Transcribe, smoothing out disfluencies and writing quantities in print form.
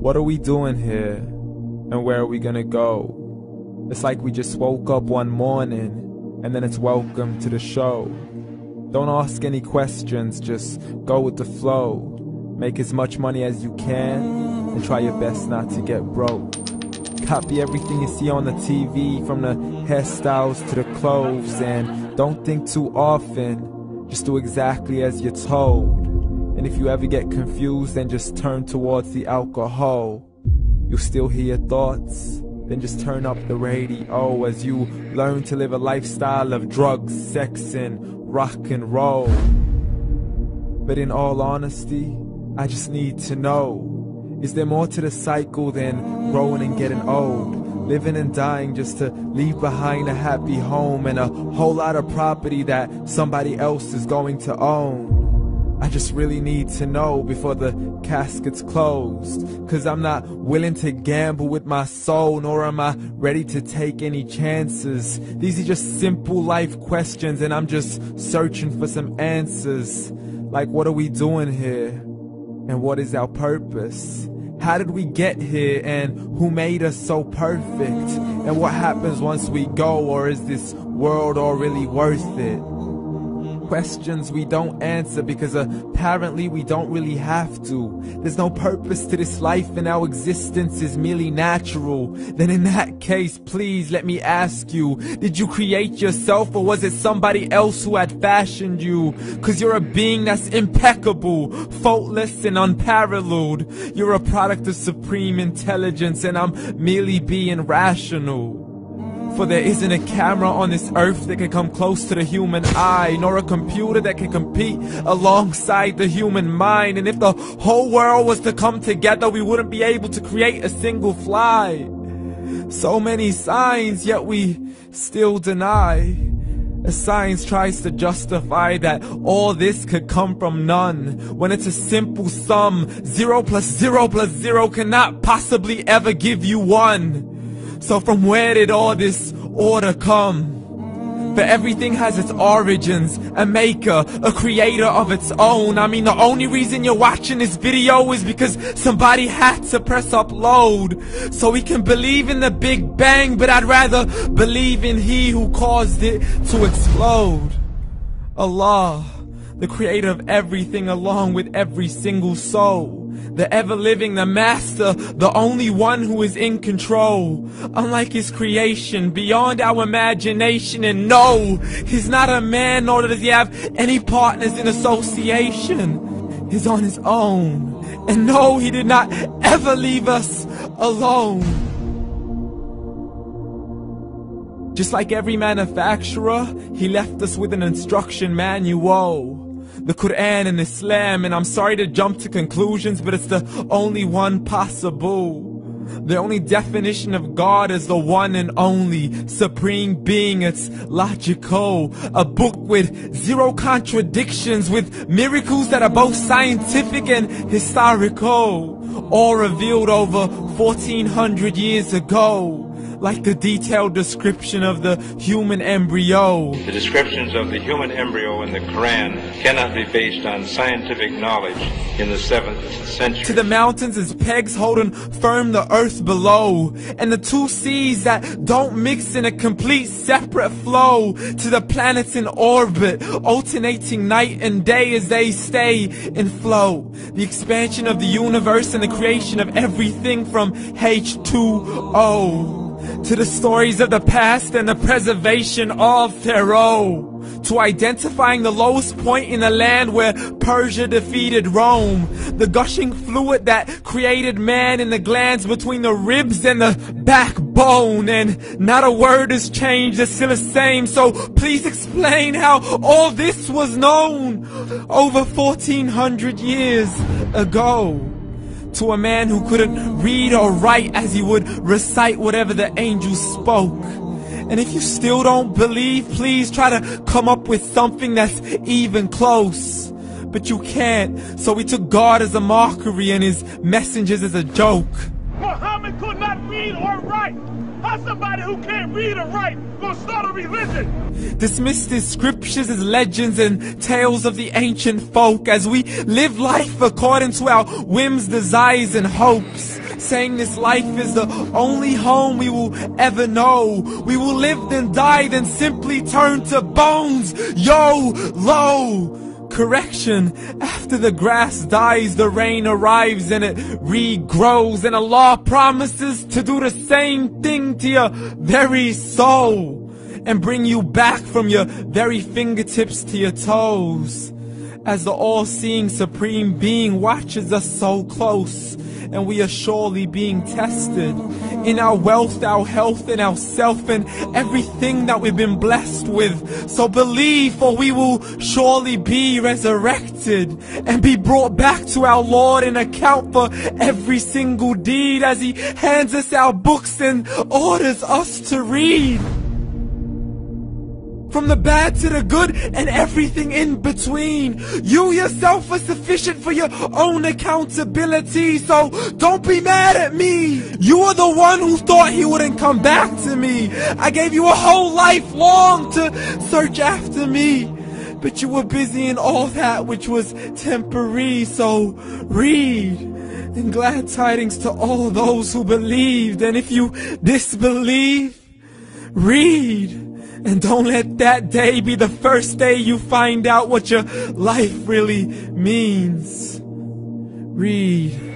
What are we doing here? And where are we gonna go? It's like we just woke up one morning, and then it's welcome to the show. Don't ask any questions, just go with the flow. Make as much money as you can, and try your best not to get broke. Copy everything you see on the TV, from the hairstyles to the clothes, and don't think too often, just do exactly as you're told. And if you ever get confused, then just turn towards the alcohol. You'll still hear your thoughts, then just turn up the radio as you learn to live a lifestyle of drugs, sex, and rock and roll. But in all honesty, I just need to know, is there more to the cycle than growing and getting old? Living and dying just to leave behind a happy home and a whole lot of property that somebody else is going to own. I just really need to know before the casket's closed, 'cause I'm not willing to gamble with my soul, nor am I ready to take any chances. These are just simple life questions, and I'm just searching for some answers. Like, what are we doing here? And what is our purpose? How did we get here, and who made us so perfect? And what happens once we go, or is this world all really worth it? Questions we don't answer because apparently we don't really have to. There's no purpose to this life and our existence is merely natural. Then in that case, please let me ask you, did you create yourself, or was it somebody else who had fashioned you? 'Cause you're a being that's impeccable, faultless and unparalleled. You're a product of supreme intelligence, and I'm merely being rational. For there isn't a camera on this earth that can come close to the human eye, nor a computer that can compete alongside the human mind. And if the whole world was to come together, we wouldn't be able to create a single fly. So many signs, yet we still deny. As science tries to justify that all this could come from none, when it's a simple sum. 0 plus 0 plus 0 cannot possibly ever give you 1. So from where did all this order come? For everything has its origins, a maker, a creator of its own. I mean, the only reason you're watching this video is because somebody had to press upload. So we can believe in the Big Bang, but I'd rather believe in He who caused it to explode. Allah, the creator of everything, along with every single soul. The ever-living, the master, the only one who is in control. Unlike his creation, beyond our imagination. And no, he's not a man, nor does he have any partners in association. He's on his own. And no, he did not ever leave us alone. Just like every manufacturer, he left us with an instruction manual. The Quran and Islam, and I'm sorry to jump to conclusions, but it's the only one possible. The only definition of God is the one and only supreme being. It's logical, a book with 0 contradictions, with miracles that are both scientific and historical, all revealed over 1400 years ago. Like the detailed description of the human embryo. The descriptions of the human embryo in the Quran cannot be based on scientific knowledge in the 7th century. To the mountains as pegs holding firm the earth below, and the 2 seas that don't mix in a complete separate flow. To the planets in orbit, alternating night and day as they stay in flow. The expansion of the universe and the creation of everything from H2O. To the stories of the past and the preservation of Pharaoh. To identifying the lowest point in the land where Persia defeated Rome. The gushing fluid that created man in the glands between the ribs and the backbone. And not a word has changed, it's still the same. So please explain how all this was known over 1400 years ago. To a man who couldn't read or write, as he would recite whatever the angels spoke. And if you still don't believe, please try to come up with something that's even close. But you can't, so we took God as a mockery and his messengers as a joke. Muhammad could not read or write. How's somebody who can't read or write gonna start a religion? Dismissed his scriptures as legends and tales of the ancient folk, as we live life according to our whims, desires, and hopes. saying this life is the only home we will ever know. We will live then die, then simply turn to bones. YOLO! Correction, after the grass dies, the rain arrives and it regrows, and Allah promises to do the same thing to your very soul and bring you back from your very fingertips to your toes, as the all-seeing supreme being watches us so close, and we are surely being tested in our wealth, our health, and our self, and everything that we've been blessed with. So believe, for we will surely be resurrected and be brought back to our Lord and account for every single deed, as He hands us our books and orders us to read. From the bad to the good and everything in between. You yourself are sufficient for your own accountability, so don't be mad at me. You are the one who thought He wouldn't come back to me. I gave you a whole life long to search after me, but you were busy in all that which was temporary. So read, and glad tidings to all those who believed. And if you disbelieve, read. And don't let that day be the first day you find out what your life really means. Read.